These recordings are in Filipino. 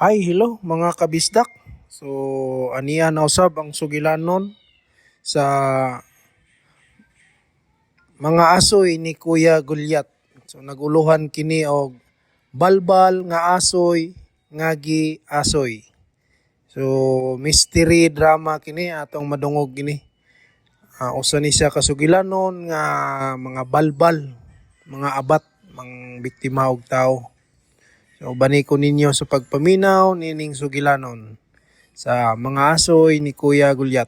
Ay, hello mga kabisdak. So, aniya na usab ang sugilanon sa mga asoy ni Kuya Gulyat. So, naguluhan kini og balbal nga asoy, ngagi asoy. So, mystery drama kini atong madungog kini. Usa ni siya kasugilanon nga mga balbal, mga abat, mga biktima og tao. So, baniko ninyo sa pagpaminaw nining sugilanon sa mga asoy ni Kuya Gulyat.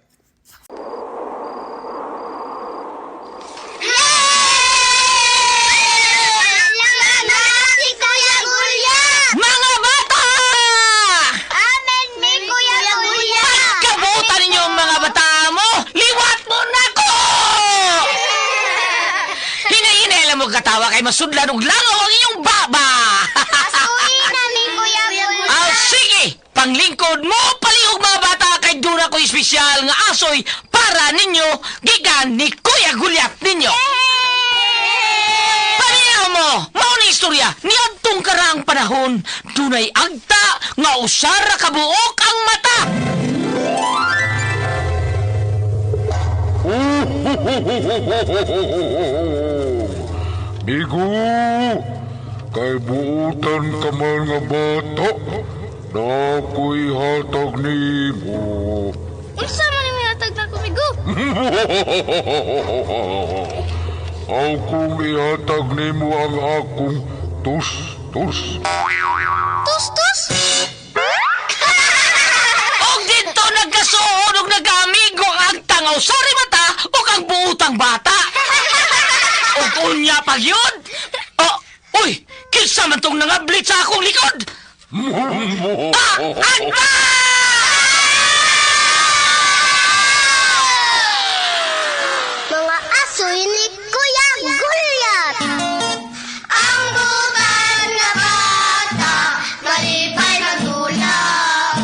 Si Kuya Gulyat! Mga bata! Amen, may Kuya Gulyat! Kabutan ninyo ang mga bata mo! Liwat mo na ko! Hinahinay mo katawa kay masudlan og langaw ang iyong baba! Asuhin na ni Kuya Gulyat! Sige! Panglingkod mo, palihog mga bata kay dura ko espesyal nga asoy para ninyo gigan ni Kuya Gulyat ninyo! Paniyaw mo! Mauna istorya, niadtong karaang panahon, dunay agta nga usara kabuok ang mata! Bigo, kay buutan ka man nga bata, na ako'y hatag nimo. Unsa man ni hatag na kumigo? Akong ihatag nimo ang akong tus-tus. Tustus? Og dito nagkasuod og nag-amigo ang tangaw sari mata o ang buutang bata. Og unya pa yun. Uy, kinsa man tong nangablit sa akong likod? Mga asoy ni Kuya Gulyat! Ang butan na bata, malipay magulang.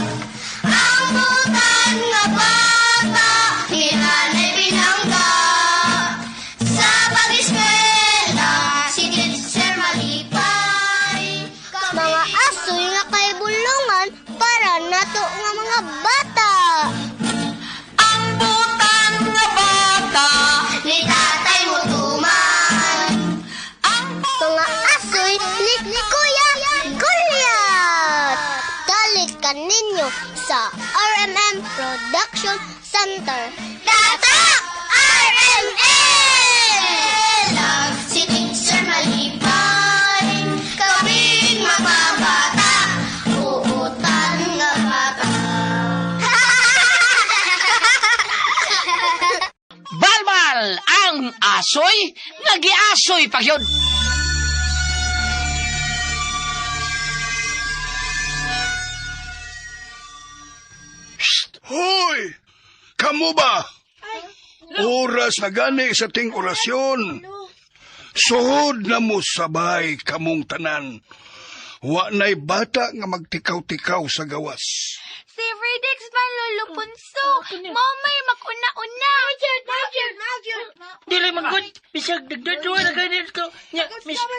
Ang butan na bata, hinanay binangga. Sa pag-eskwela, si Teacher malipay. Mga asoy nga kay bulungan para nato nga mga bata. Ang butan nga bata. Ni Tatay Mutuman. Mga asoy ni Kuya Gulyat. Dalikan ninyo sa RMM Production Center. Tatak! RMM! Si Teacher Malipay. Kaming mga bata. Uutan nga bata. Balbal ang asoy, nagiasoy pa yun. Hoy! Kamu ba? Oras na gani sa ting orasyon. Suhod na mo sabay kamong tanan. Wa na'y bata nga magtikaw-tikaw sa gawas. Si Fredex malulupunso. Mamay makuna-una. Dili man good. Bisag dagdadwa na ganyan ko. Nya,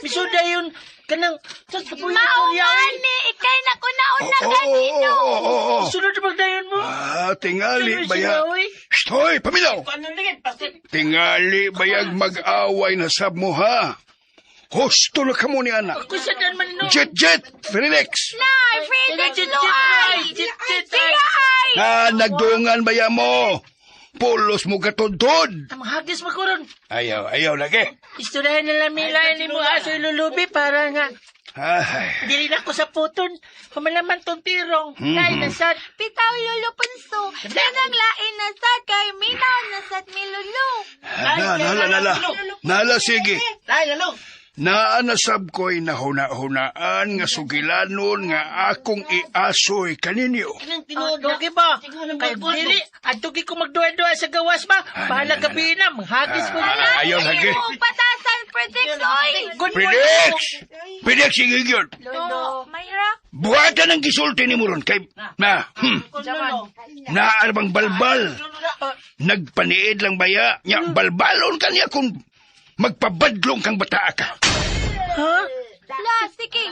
misuda yun. Kanang, sa puyo ko yaw. Ni, ikay na kuna-una Oo, kanino. oo. Sunod na pagdayon mo. Tingali baya. Hoy, paminaw! Paano na yan? Pasti. Tingali bayag mag-away na sab mo ha. Husto na kamo ni anak. Kung sa dan man no. Jet, Felix. Nay, Fredex luay. Siya ay. Nagdungan baya mo. Pulos mo katudtod. Ang hagis makuron. Ayaw lagi. Istoryahan na lang milayan ni mo aso lulubi para nga. Ay. Dili na ko sa puton. Kumalaman tong tirong. Nay, nasad. Pitaw lulupunso. Kanang lain na sad kay minaw na sad milulu. Nala, sige. Nay, lalo. Naanasab ko'y nahuna-hunaan nga sugilanon nga akong iasoy kaninyo. Anong tinuod lagi ba? Kay dili. Adugi ko magduwa-duwa sa gawas ba? Bahala gabi na. Manghagis ko na. Ayaw lagi. Patasan, Fredex, oy. Good Felix, sige yun. Oo, Mayra. Buhatan ang gisulti ni Muron kay naarbang balbal. Nagpaniid lang baya. Nya balbalon kaniya kung magpabadlong kang bata ka. Ha? La, sige.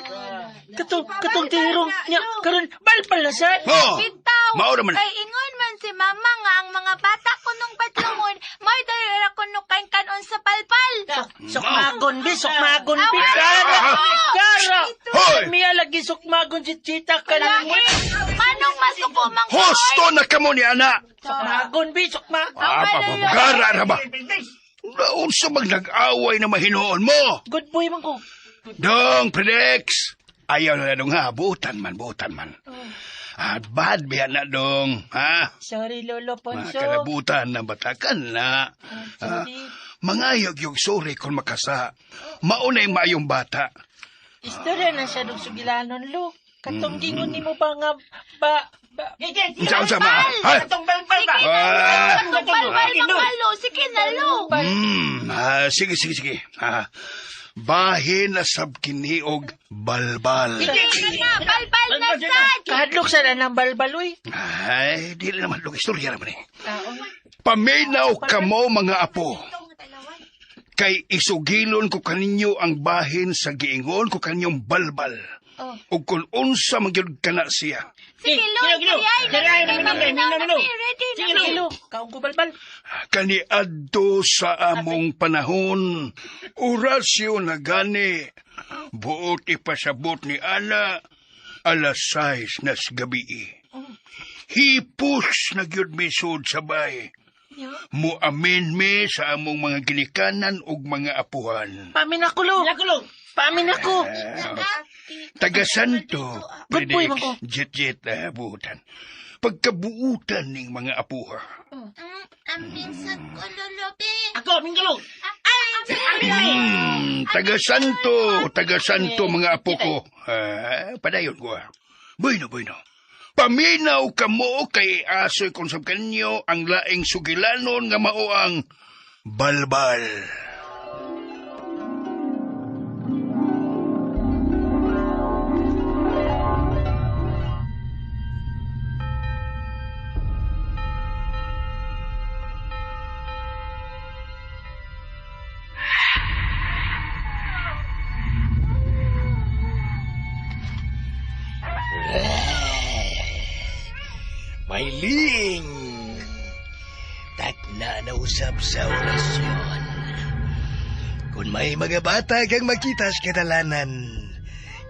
Katong tirong niya, karon balbal na sad. Oh, Bitaw. mao naman. Kay ingon man si mama nga ang mga bata kunong patlungon, may dayra kuno kain kanon sa palpal. Sukmagon bi. Awan, Gara. Hoy! Miya lagi sukmagon si Chita Lahi. kanin. Manong masuko mang Husto na kamo ni ana. Sukmagon bi. Gara na ba? Unsa mag nag-away na mahinoon mo? Good boy man ko. Dong, Predex. Ayaw na dong ha. Buutan man. Bad biya na dong. Ha? Sorry, Lolo Ponso. Mga kalabutan na batakan na. Sorry. Mga yung sorry kung makasa. Maunay mayong bata. Istorya na siya nung sugilanon, Lo. Katong gingon ni mo ba nga Unsa ma? Ha? Katong balbal ba? Katong balbal mangalo. Sige na, Lo. Sige. Bahin na sab kini og balbal. Sige na, balbal na sad. Kahadlok sa na ng balbal, uy. Ay, dili naman log istorya naman eh. Taon. Paminaw kamo mga apo. Kay isugilon ko kaninyo ang bahin sa giingon ko kaninyong balbal. O kung unsa magyud kana siya. Sige, Lo. Kayay na. Ready na. Sige, Lo. Kaong ko balbal. Kani adto sa among panahon, orasyon na gani, buot ipasabot ni Ana, alas 6 nas gabi. Hipos na gyud misud sabay. Muamin mi sa among mga ginikanan ug mga apuhan. Pamin ako, Lo. Pamin ako. Taga-santo, Good boy, Mangko. jet buutan. Pagkabuutan ning mga apuha. Ang pinsan ko, Lolobe. Ako, Mingalo. Taga-santo mga apo ko. Padayon ko. Bueno. Paminaw kamo kay asoy kung sab kanyo ang laing sugilanon nga mao ang balbal. Mailing! Takna na usap sa orasyon. Kung may mga bata kang makita sa kadalanan,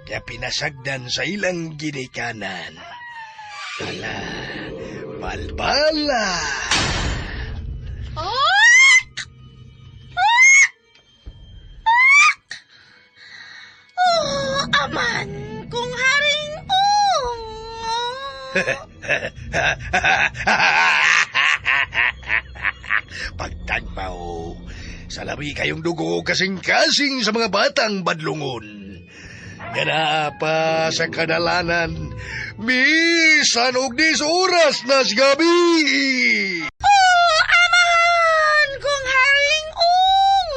kaya pinasagdan sa ilang ginikanan. Ala, balbala! Aman, kung haring ong. Pagtagpaw, salabi kayong dugo kasing-kasing sa mga batang badlungon. Gana pa sa kadalanan, bisan og 10 oras na sa gabi. Aman, kung haring ong.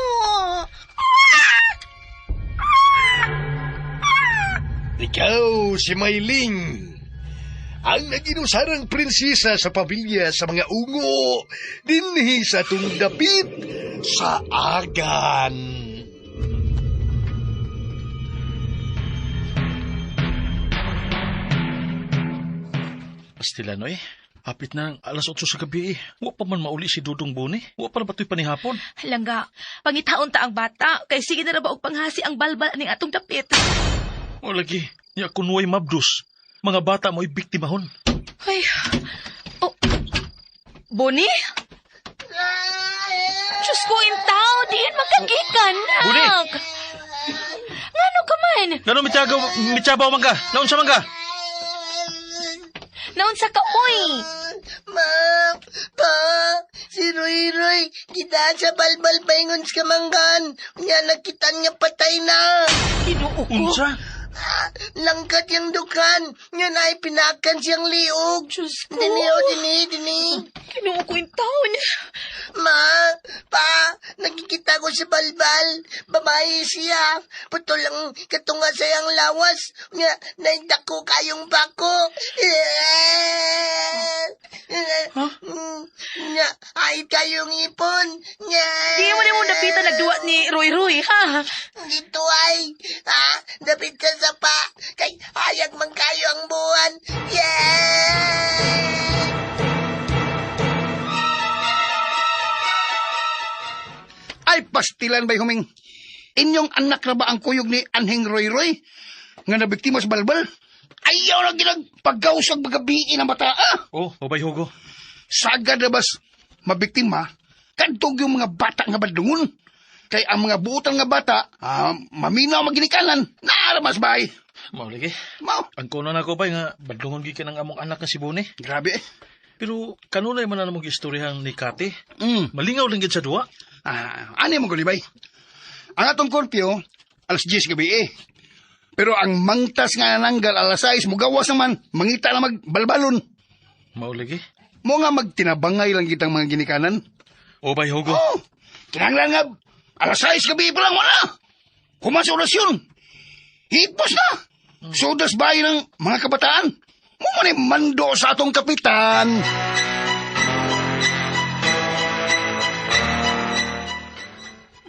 Ikaw si Mailing, ang naginusarang prinsesa sa pamilya sa mga ungo, dinhi sa tung dapit sa agan. Pastilano hapit na ang alas 8 sa gabi Wa pa man mauli si Dudong Buni. Wa pa na bato'y panihapon. Halangga, pangitaon ta ang bata, kay sige na ba og panghasi ang balbal ning atong dapit. O lagi, niya kunway mabdus. Mga bata mo'y biktimahon. Ay, oh, Boni? Diyos ko, intaw, diin magkagikan, nak. Boni! Ngano ka man? Ngano mitsabaw man ka? Naon sa man ka? Naon sa ka, oy? Ma, pa, si Roy, kita sa balbal paingon sa kamanggan. Nga nakita niya patay na. Tinuo ko. Unsa? Langkat yung dukan. Nga na ay pinakan siyang liog. Diyos ko. Dini. Tinuo ko intaw niya. Ma, pa, nakikita ko sa balbal. Babae siya. Putol lang katunga sayang lawas. Nga, naindak ko kayong bako. Huh? Nga, Pahit kayong ipon. Nga. Di mo na mo napita nagduwa ni Roy, ha? Dito ay, dapit sa sapa. Kay hayag man kayo ang buwan. Yeah! Ay, pastilan ba'y huming? Inyong anak na ba ang kuyog ni Anheng Roy nga nabiktima sa balbal? Ayaw na ginagpagausag magabiin ang bata, Oh, Obay Hugo. Sagad na bas mabiktima, kantog yung mga bata nga badungon. Kay ang mga buutan nga bata, maminaw maginikanan, naalamas bay. Mao lagi. Mao, Ang kuno na ko ba nga badlungon gi ng among anak nga si Bone. grabe eh. Pero kanunay man na namong istoryahan ni Kati. Mm. Malingaw lang gid sa duwa. Ano mo gulibay? Ang atong korpyo, alas 10 gabi eh. Pero ang mangtas nga nanggal alas 6, mugawas naman, mangita na magbalbalon. Mao lagi. Mo nga magtinabangay lang kitang mga ginikanan. Obay Hugo. Oh, kinanglan nga, alas 6 gabi pa lang wala. Human sa orasyon. Hipos na. Sodas bahay ng mga kabataan. Mo man eh, mando sa atong kapitan.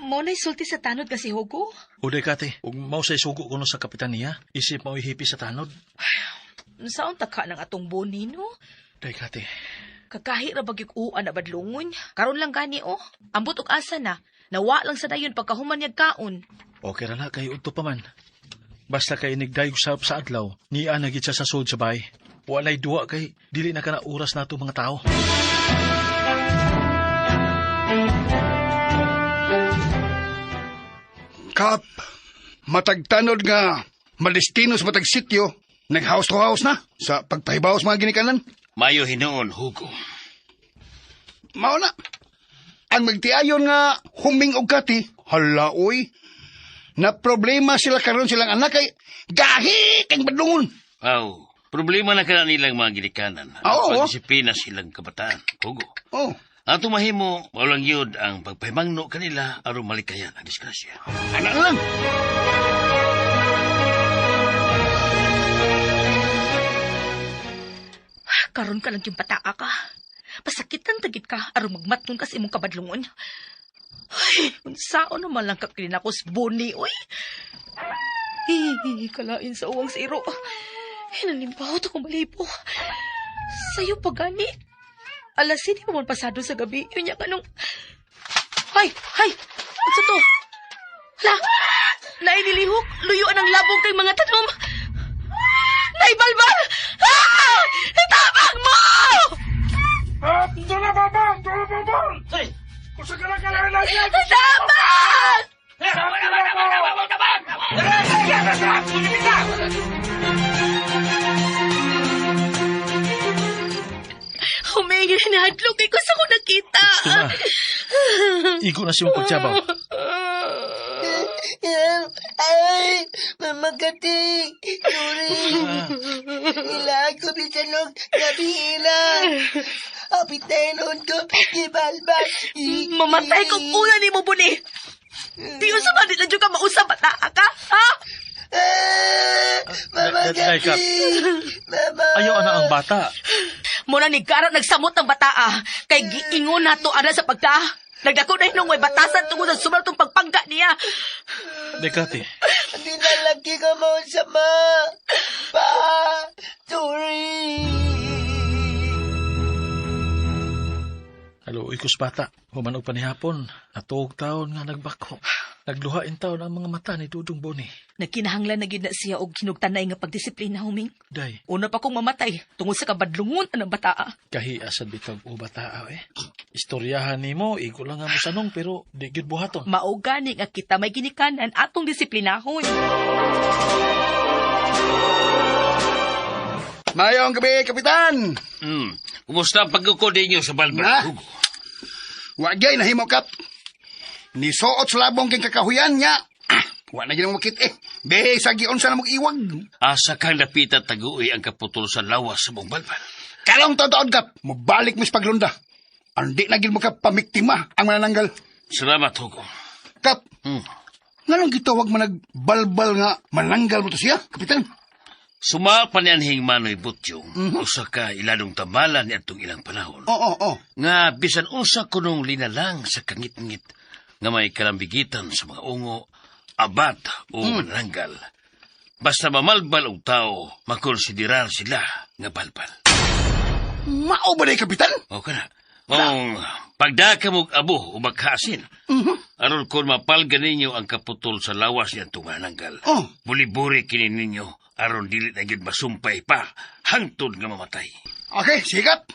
Mo na'y sulti sa tanod kasi Hugo. Uday Kati, ug mao say sugo kuno sa kapitan niya, isip mao ihipi sa tanod. Saan taka ng atong Boni, no? Day Kati. Kakahira bagyog uan na badlungon. Karon lang gani, oh. Ambot og asa na. Nawa lang sa dayon pagkahuman niyag kaon. Okay ra na kay udto pa man. Basta kay nigdayog sa adlaw, niya na gid siya sa sud sa bay. Walay duwa kay dili na kana oras nato mga tao. Kap, matagtanod nga, malestinos matag sityo, nag-house to house na sa pagpahibaw sa mga ginikanan. Mayo hinoon, Hugo. Mao na. Ang magtiayon nga huming og Kati, halaoy, na problema sila karon silang anak kay gahi kang badlungon. Aw, problema na ka nilang mga ginikanan. Oo. Pagdisiplina silang kabataan, Hugo. Oh, Ato mahimo, walang yun ang pagpahimangno kanila aron malikayan ang disgrasya. anak lang. Karon ka lang yung pataa ka. Pasakitan tagit ka aron magmatnon ka sa imong kabadlungon. Ay, unsaon naman lang kaklina ko sa Boni, oy. Kalain sa uwang siro. Hinanimbaw to kong malipo. Sa'yo pa gani. Alas hindi mo man pasado sa gabi. Yun niya kanong... Hay! Ano to? Hala! Nainilihok. Luyuan ang labong kay mga tanom. Naibalbal! Ah! Itabang mo! Itabang! Humingi na hadlok ko sa ko nakita. Gusto na. Igo na si mong pagtsabaw. Ay, mamagati. Sorry. Ilaan ko bisanog gabi ilang. Apitayon ko, ibalbal. Mamatay kong una ni mo, Buni. Di ko sa manit na ka mausap at ka, ha? Day Kap. Ayaw na ang bata. Muna ni Karo nagsamot ng bata, kay giingon na to ana sa pagka. Nagdako na hinong may batasan tungkol sa sumal itong pagpangga niya. Day Kati. Hindi na lagi ka mo sama. Pa, sorry. Halo, ikos bata. Humanog pa ni hapon. Natuog taon nga nagbako. Nagluhain taon ang mga mata ni Dudong Boni. Nagkinahanglan na gid na siya og hinugtanay nga pagdisiplina, huming. Day, Una pa kong mamatay tungod sa kabadlungon ng bata. kahiasan bitag o bata eh. Istoryahan nimo, igo lang nga mo sanong pero di gid buhaton. Mao gani nga kita may ginikanan atong disiplinahon. Mayong gabi, kapitan. Kumusta ang pagkukod ninyo sa balbal, Na? Hugo? Wagay na himo kap. Nisuot sa labong king kakahuyan niya. Wa na ginang makit eh. Be, sa gion sa namog iwag. Asa kang napita taguoy ang kaputol sa lawas sa mong balbal. Kalong taon kap, mabalik mo sa paglunda. Andi na gil mo kap pamiktima ang manananggal. Salamat, Hugo. Kap, nganong gitawag man nagbalbal nga mananggal mo to siya, kapitan? Suma panyanhing Manoy Butyong, usa ka iladong tamalan ni atong ilang panahon. Oo. Nga bisan unsa kunong linalang sa kangit-ngit nga may kalambigitan sa mga ungo, abat o manananggal. Basta mamalbal og tao, makonsiderar sila nga balbal. Mao ba na kapitan? O kana. O pagdaka mong abo o magkasin. Aron kung mapalga ninyo ang kaputol sa lawas niyan tumananggal. Oh. Buli-buri kini ninyo aron dili na gyud masumpay pa hangtod nga mamatay. Okay, sikat.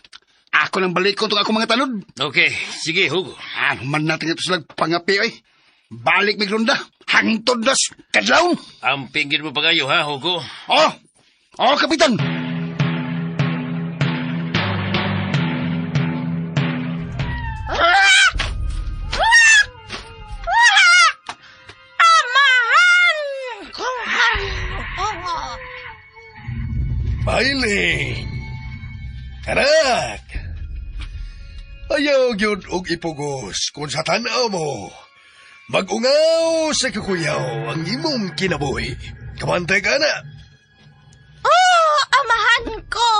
Ako nang balik ko itong ako mga tanod. Okay, sige, Hugo. Man natin ito silang pangapi, oy. Balik miglunda. Hangtod nas kadlaw. Ang pinggir mo pa kayo, ha, Hugo? Oh, kapitan. Mailing! Anak! Ayaw yun og ipugos kung sa tanaw mo. Mag-ungaw sa kakuyaw ang imong kinabuhi. Kamantay ka na. Oh, amahan ko!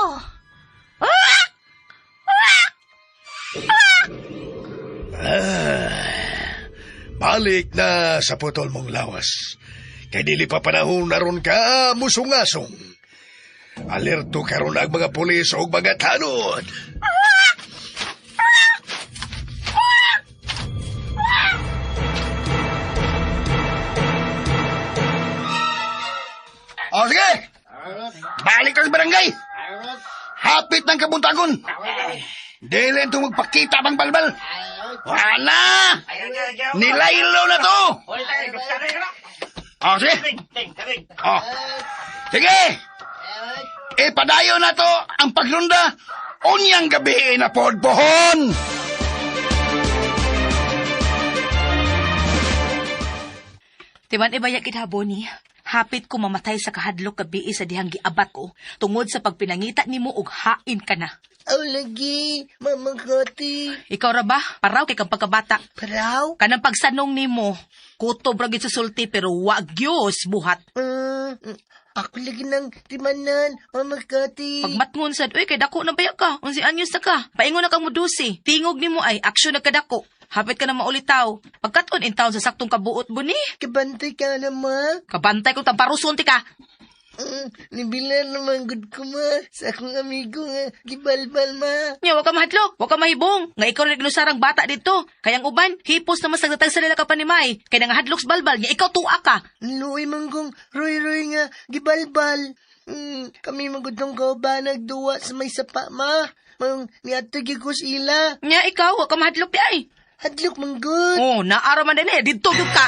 Balik na sa putol mong lawas. Kay dili pa panahon naron ka musungasong. Alerto karon ang mga pulis o mga tanod. O, sige. Balik ka sa barangay. Hapit ng kabuntagon. Dili itong magpakita bang balbal. Wala! Nilaylo na to! O, sige. O, sige. Ipadayo na to ang paglunda. Unyang gabi na podpohon. Timan ibaya kitabo ni. Hapit ko mamatay sa kahadlok gabi sa dihang giabat ko tungod sa pagpinangita nimo og hain ka na. Aw lagi, Mama Kati. Ikaw ra ba? Paraw kay kang pagkabata. Paraw? Kanang pagsanong nimo, kutob ra gid sa sulti pero wa gyos buhat. Ako lagi ng timanan, Mama Kati. Pagmatngon sad, uy kay dako na baya ka. Unsi anyos na ka. Paingon na kang mudusi. Tingog nimo ay aksyon na kadako. Hapit ka na maulitaw. Pagkaton in town sa saktong kabuot buni. Kabantay ka na, Ma. Kabantay kong tamparuson ti ka. Nibilan naman good ko, Ma. Sa akong amigo nga, gibalbal, Ma. Nya, wag ka mahadlok. Wag ka mahibong. Nga ikaw rin ginusarang bata dito. Kayang uban, hipos naman sa sa nila ka panimay. Kaya nga hadloks balbal, nga ikaw tuwa ka. Luoy manggong, roy-roy nga, gibalbal. Kami magudong ko ba nagduwa sa may sapa, Ma? Mang niatagi ko sila. Nya, ikaw, wag ka mahadlok di ay. Hadlok manggod. Oh, naara man din eh. Dito yung ka.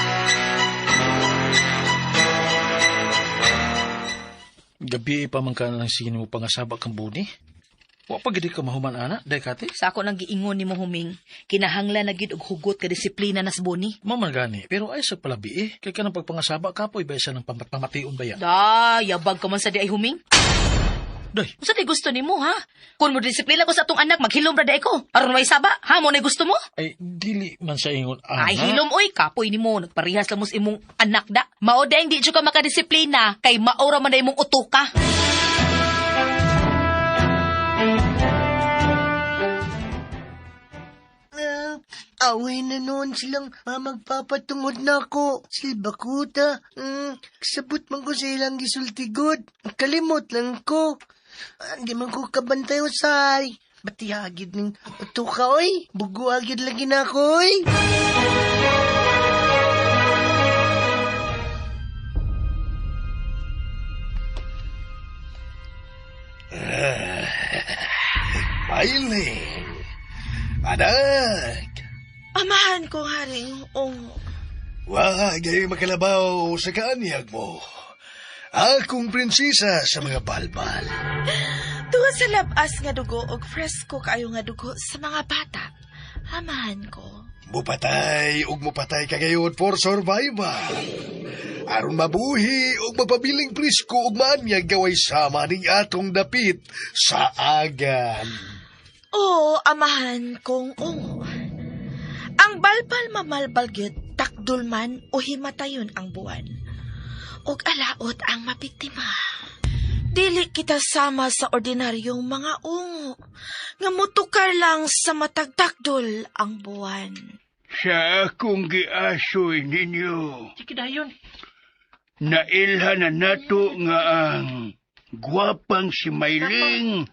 Gabi pa man ka lang sige mo pangasaba kang buni. Wa pa gid ka mahuman ana, day kati. Sa ako nang giingon ni mo huming, kinahanglan na gid og hugot ka disiplina nas buni. Maman gani, pero ay sa palabi eh. Kay ka ng pagpangasaba kapoy ba isa ng pamatiun ba ya? Da, yabag ka man sa di ay huming. Day, Unsa di gusto nimo ha? Kung mo disiplina ko sa atong anak, maghilom ra day ko. Aron may saba, ha mo na gusto mo? ay dili man sa ingon ana. Ay hilom oy, kapoy nimo nagparihas lang mo sa imong anak da. Mao dayng di jud ka makadisiplina kay maora man day imong utoka. Away na noon silang magpapatungod na ako. Silbakuta. Sabot man ko sa ilang gisultigod. Kalimot lang ko. Hindi man ko kabantay usay. Bati agid ng uto ka, oy. Bugo agid lagi na ako, oy. Mailing! Anak! Amahan ko, haring. Wag ay makalabaw sa kaanyag mo. Akong prinsesa sa mga balbal. Tungod sa labas nga dugo og fresko kayo nga dugo sa mga bata. Amahan ko. Mupatay ug mupatay kagayod for survival. Aron mabuhi ug mapabiling prisko ug maanyag gaway sama ning atong dapit sa agan. Oo, amahan kong oo. Ang balbal mamalbal gyud takdol man o himatayon ang buwan. Og alaot ang mabiktima. Dili kita sama sa ordinaryong mga ungo. Nga mutukar lang sa matagtakdol ang buwan. Sa akong giasoy ninyo, Sige na yun. nailhan na nato nga ang gwapang si Mayling,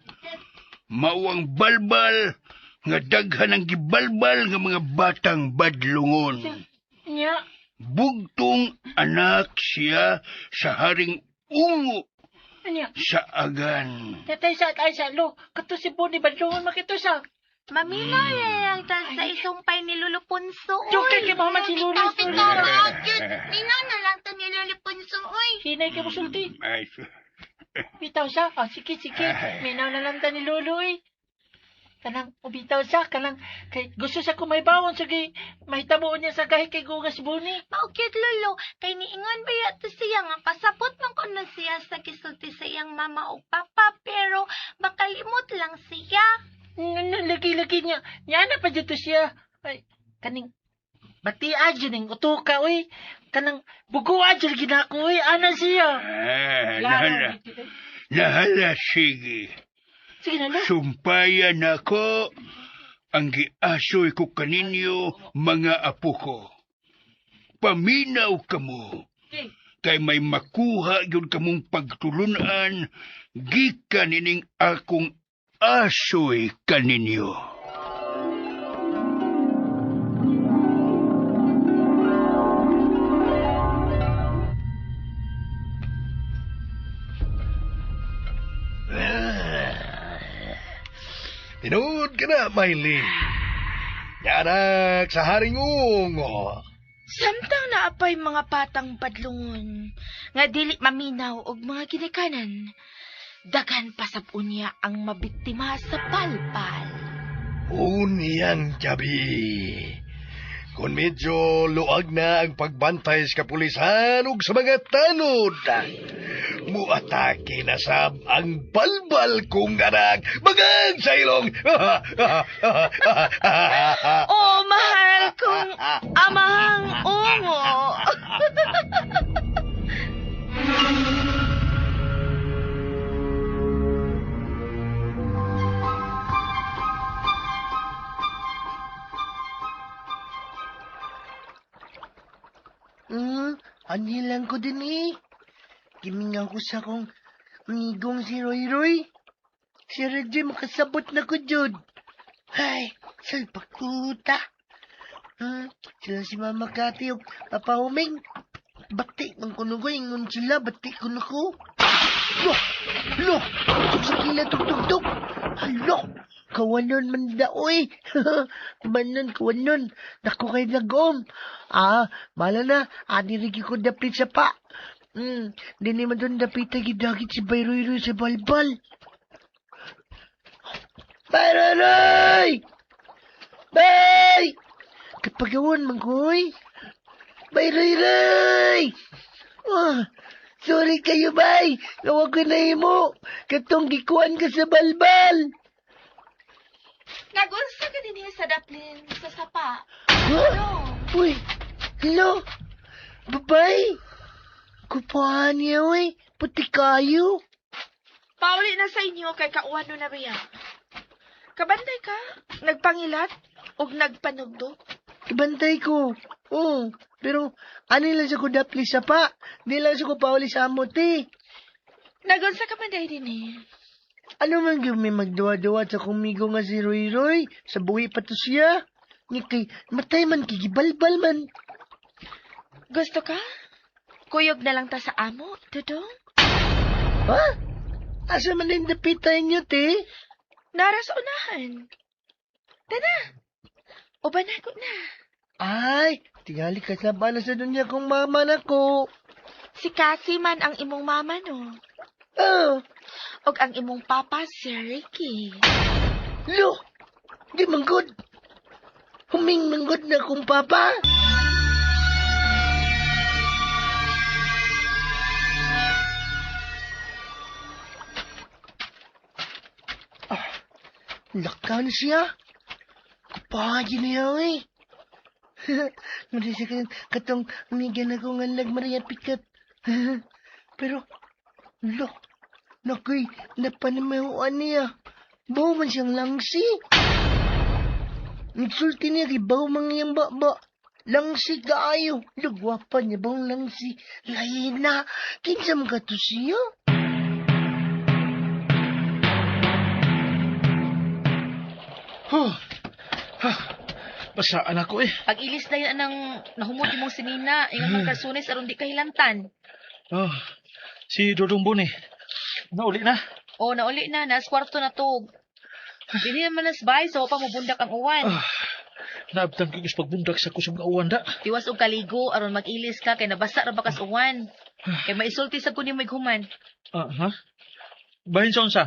mawang balbal, nga daghan ang gibalbal nga mga batang badlungon. Nya, Bugtong anak siya sa haring ungo anya. sa agan. Tatay sa lo. Kato si Bonnie Badlungon makito sa. Mamina yang ta sa isumpay ni Lolo Punso. Joke kay Mama si Lolo. Pito, maagit. Mina na lang to ni Lolo Punso, oy. Hinay kay musulti. Ay, Bitaw siya. Sige. Minaw na lang ta ni Lolo eh. Kanang ubitaw siya. Kanang kay, gusto siya kumaybawon. Sige, mahitabuon niya sa gahi kay Gugas Bonnie. Maugit, Lolo. Kay niingon ba yato siya nga pasapot man ko na siya sa gisulti sa iyang mama o papa, pero makalimot lang siya. Lagi-lagi niya. Yana pa dito siya. Ay, kaning batia dyan yung utuka, uy. Kanang bugua dyan ginako, uy. Ana siya. nahala, sige. Sige na lang. Sumpayan ako ang giasoy ko kaninyo mga apo ko. Paminaw kamo. Kay may makuha yun kamong pagtulunan, gikan ining akong asoy kaninyo. Tinood ka na, Mayling. Yanak sa haring ungo. Samtang naapay mga patang padlungon, nga dili maminaw og mga ginikanan, daghan pasabon niya ang mabiktima sa palpal. Unyang gabi. Kung medyo luag na ang pagbantay sa kapulisan ug sa mga tanod, muatake na sab ang balbal kong anak, magang sailong. Oh, mahal kong amang ungo. Anilang ko din eh. Gimingaw ko sa kong amigong si Roy Roy. Si Reggie makasabot na ko, Jud. Ay, salpakuta. Sila si Mama Kati o Papa Huming. Bati ng kunugoy, ingon sila, bati ko na ko. Lo, sa kila tugtugtug. Lo, kawanon man daoy. Manon, kawanon. Naku kay nagom. Mala na, anirigi ko dapit sa pa. Di naman doon dapit gidagit si Bayroy sa balbal. Bayroy! Bay! Kapagawan, mangkoy. Bayroy! Sorry kayo, bay. Nawag ko na mo. Katong gikuan ka sa balbal. Nagunsa ka din sa daplin sa sapa. Uy, hello? Babay? Kupahan niya, uy. Puti kayo. Pauli na sa inyo kay kauwano na biya. Kabantay ka? Nagpangilat? O nagpanugdog? Ibantay ko. Oo, pero ano lang sa ko dapli sa pa. Di lang sa ko pauli sa amot eh. Nagunsa ka man dahil din eh. Ano man yung may magduwa-duwa sa kumigo nga si Roy Roy? Sa buwi pa to siya. Nga kay matay man kigibalbal man. Gusto ka? Kuyog na lang ta sa amo, Dudong? Ha? Asa man din dapitan nyo, te? Nara sa unahan. Tana, uban ako na. Ay, tingali ka sa bala sa dunya kong mama na ko. Si Cassie man ang imong mama, no? Oh, Og ang imong papa, si Ricky. lo, di manggod. Huming manggod na kong papa. Lakaw na siya. Kapagi niya, eh. Muna siya katong umigyan ako nga lag Maria Pikat. Pero, lo, Nakoy, napanamahuan niya. Baw man siyang langsi. Nagsulti niya kay baw man iyang baba. Langsi kaayo. Lugwapan niya bang langsi. Lain na. Kinsam ka to siya. Basaan ako eh. Pag ilis na yun anang nahumod mong sinina, yung mga kasunis aron di kahilantan. Oh, si Dodong Buni. Nauli na. O, nauli na, nas kwarto na to. Dili naman nas bay, so pa mabundak ang uwan. Naabtan ko gusto pagbundak sa kusong uwan da. Tiwas og kaligo, aron mag-ilis ka, kay nabasa ra bakas uwan. Kay maisulti sa kuning may human. Ha? Bahin sa unsa?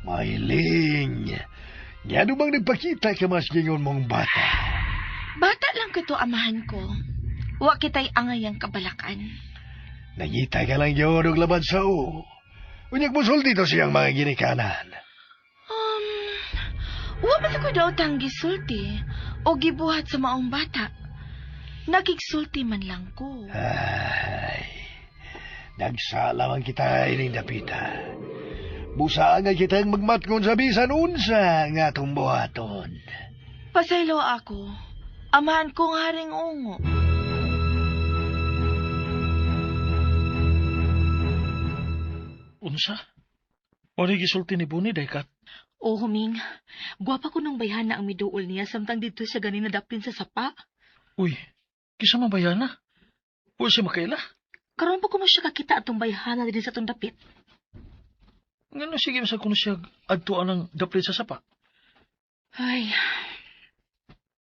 Mailing, nga bang nagpakita ka mas gingon mong bata? Bata lang kito amahan ko. Wa kita'y angay ang kabalakan. Nangita ka lang yun og laban sa o. Unyag mo sulti to siyang mga ginikanan. Wa ba ko daw tanggi sulti o gibuhat sa maong bata. Nagigsulti man lang ko. Ay, nagsala man kita ining dapita. Busa nga kitang magmatkon sa bisan unsa nga atong buhaton. Pasaylo ako. Amahan kong haring ungo. Unsa? O gisulti ni Buni, Daykat? O, huming. Gwapa ko nung bayhana ang miduol niya, samtang dito siya ganina dapin sa sapa. Uy, kisa mabayana? O siya makaila? Karon pa kuno siya kakita atong bayhana din sa atong dapit. Ngano sige sa kuno siya adtuan ng daplit sa sapa? Ay,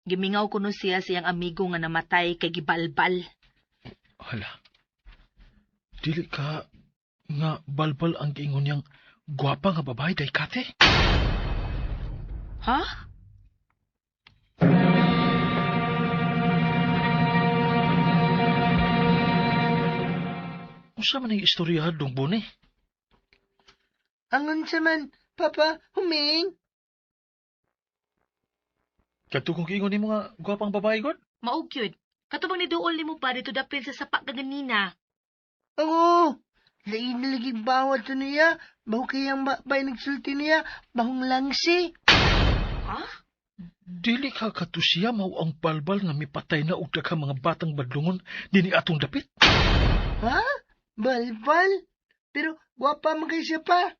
gimingaw kuno siya siyang amigo nga namatay kay gibalbal. Hala, dili ka nga balbal ang giingon niyang gwapa nga babae, Daykate? Ha? Usa man ang istorya dong Buni? Angon sa man, Papa, huming. Kadto kung giingon nimo nga gwapang babae god? Maog yun. Katubang ni Dool ni mo pa dito dapil sa sapa kaganina. Oo. Lain na lagi bawat to niya. Baho kayang bay nagsulti niya. Bahong langsi. Ha? Dili ka katusiya mao ang balbal nga mipatay na og daghang mga batang badlungon dinhi atong dapit. Ha? Balbal? Pero gwapa man kay siya pa.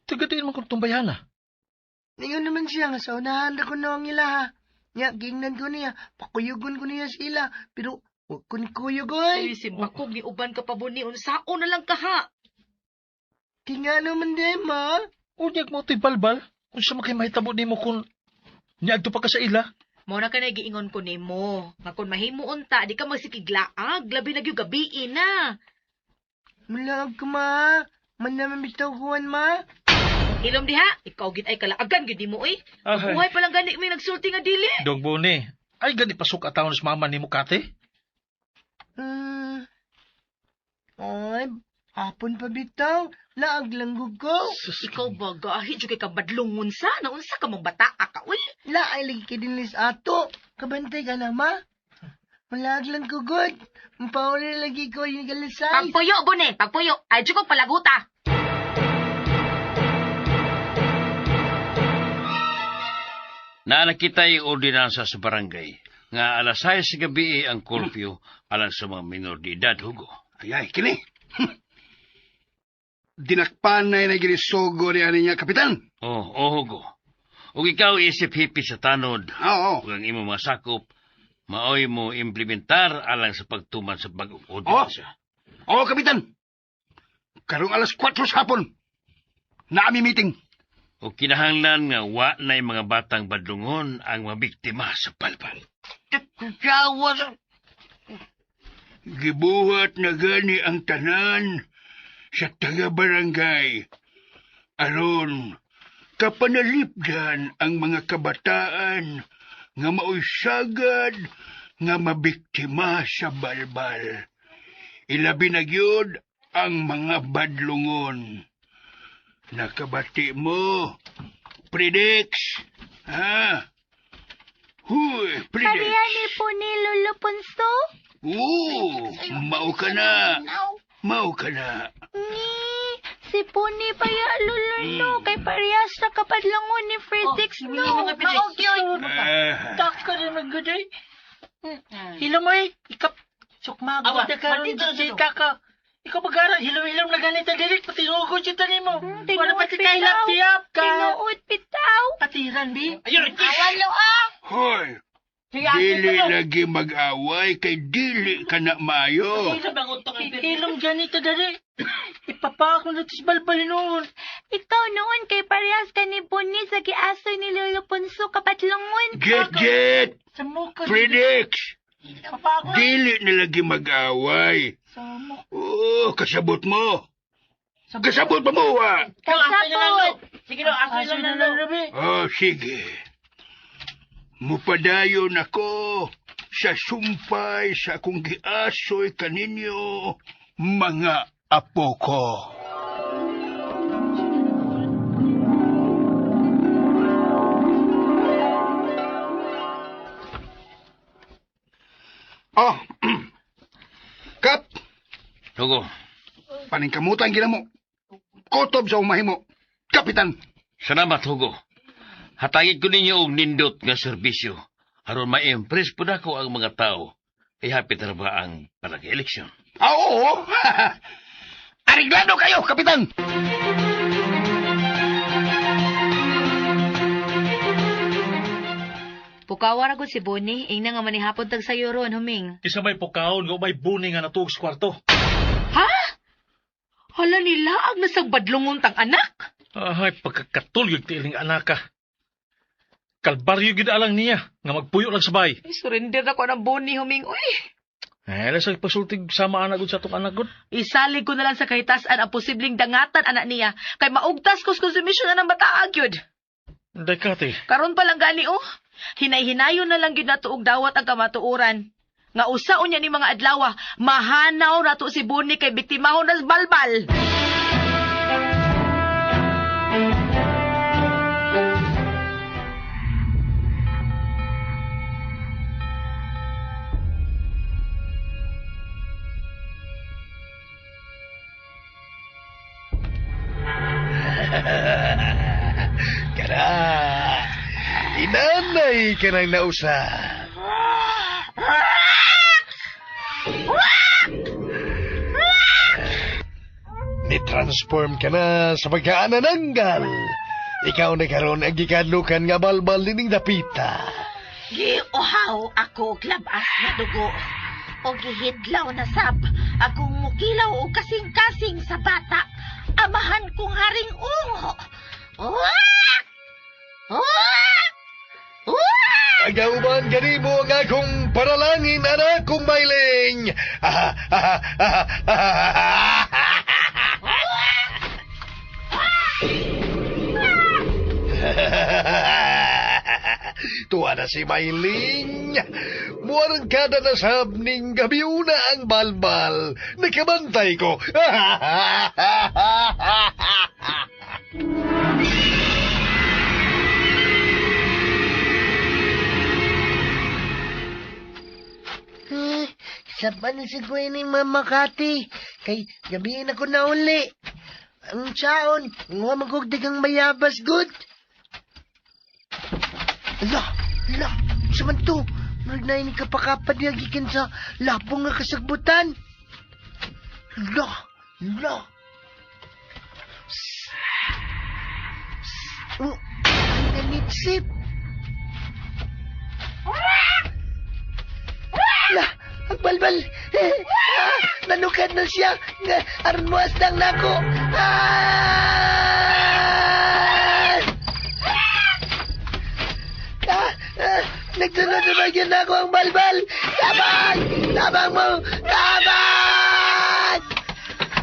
Tagadiin man kung tumbayana. Ngayon naman siya nga sa unahan na ko na ang ilaha. Nga, gingnan ko niya. Pakuyugon ko niya sila. Pero, huwag ko ni kuyugoy. Ay, simbakog ni uban ka pa Buni. Unsao na lang ka ha. Tinga naman din, ma. Unyag mo to'y balbal. Kung sa makay mahitabo nimo kung niagto pa ka sa ila. Mo na ka na giingon ko nimo. Nga kung mahimo unta, di ka magsikiglaag. Labi na gyud gabiin na. Malaag ka, ma. Man naman bitaw kuwan, ma. Ilom diha, ikaw gid ay kalaagan gid mo eh. Ahay. Buhay pa lang gani may nagsulti nga dili. Dong Buni, ay gani pasok atawon sa mama nimo kate? Ay, hapon pa bitaw. Laag lang ko. Ikaw ba gahi jud kay kabadlongon sa naunsa ka mong bata ka uy. Laay lagi ka din lis ato. Kabantay ka na, ma. Malaag lang ko, good. Mapauli lagi ko yung galasay. Pagpuyo Buni, pagpuyo. Ay jud ko palaguta. Na nakita'y ordinansa sa barangay nga alas 6 sa gabi ang curfew alang sa mga minor de edad, Hugo. Ay, kini. Dinakpan na yung nagirisogo niya niya, Kapitan. Hugo. Ug ikaw isip hipi sa tanod. Oo. Ug ang imo mga sakop, maoy mo implementar alang sa pagtuman sa bagong ordinansa. Oo, Kapitan. Karong alas 4 sa hapon. Naami meeting. O kinahanglan nga wa na'y mga batang badlungon ang mga biktima sa balbal. Gibuhat na gani ang tanan sa taga-barangay. Aron, kapanalipdan ang mga kabataan nga maoy sagad nga mabiktima sa balbal. Ilabi na gyud ang mga badlungon. Nakabati mo, Predix, ha? Huy, Pridex. Pariyani po ni Lolo Punso. Mau ka na. Mau ka na. Si Puni pa ya Lolo no. Kay parehas na kapadlangon ni Fredix no. Maog yun. Tak ka rin magguday. Hilom ay, ikap, sukmagod na karon dita ka. Ikaw mag-aral, hilom-hilom na ganito direk, pati nugod yung tani mo. Wala pati kahilap-tiyap ka. Tinuod bitaw. Patiran, bi. Awalo ah! Hoy, dili lagi mag-away kay dili ka na maayo. Hilom ganito direk. Ipapako na tis balbal noon. Ikaw noon kay parehas ka ni Puni sa giasoy ni Lolo Punso kapadlangon. Get! Sa mukha. Predix! Papako. Dili na lagi mag-away. Kasabot mo. Kasabot mo, Kasabot. Sige no, aso na lang, Ruby. Sige. Mupadayon ako sa sumpay sa akong giasoy kaninyo, mga apo ko. Kap! Hugo, Paningkamutan gina mo. Kotob sa umahi mo. Kapitan! salamat, Hugo. Hatagid ko ninyo og nindot nga serbisyo. Aron ma-impress po na ko ang mga tao. Ihapit na ba ang panag-eleksyon? Oo! Ariglado kayo, Kapitan! Pukawar ako si Bonnie, ing nga manihapon tag sayo ron, huming. Isa may pukaon nga may buni nga natuog sa kwarto. Ha? Hala nila, ang nasang badlungon tang anak? Ay, pagkakatulyog tiling anak ka. Kalbaryo gid alang niya, nga magpuyo lang sabay. Ay, surrender ako ng Bonnie, huming. Uy! Lasag pasultig sama anak sa itong anak gud. Isalig ko na lang sa kahitasan ang posibleng dangatan anak niya, kay maugtas kus konsumisyon na ng bataag yun. Dekate. Karon pa lang gani, oh. Hinay-hinayon na lang yun na tuog dawat ang kamatuuran. Nga usaon niya ni mga adlawa, mahanaw na to si Bonnie kay biktimahon na balbal. Kana, inanay ka nang nausa. Ni-transform ka na sa pagkaanananggal. Ikaw na karon ang gikadlukan nga balbal nining dapita. Giuhaw ako og labas na dugo. O gihidlaw na sab. Akong mukilaw o kasing-kasing sa bata. Amahan kong haring ungo. Agauban ganimo ang akong paralangin, anak kong mailing. Tuwa na si Mailing. Muarang kada nasab ning gabiuna ang balbal. Nakabantay ko. Saba na si Gwenny mamakati. Kay gabihin ako na uli. Ang saon, nga magugdigang mayabas good. Ala, samanto, nagnayin ka pakapadiagikin sa lapong nga kasagbutan. Ala. Ang nanitsip. Ala, ang balbal. Nanukad na siya. Aron mo asdang nako. Nagsunod-sunod yun ako ang balbal. Tabang! Tabang mo! Tabang!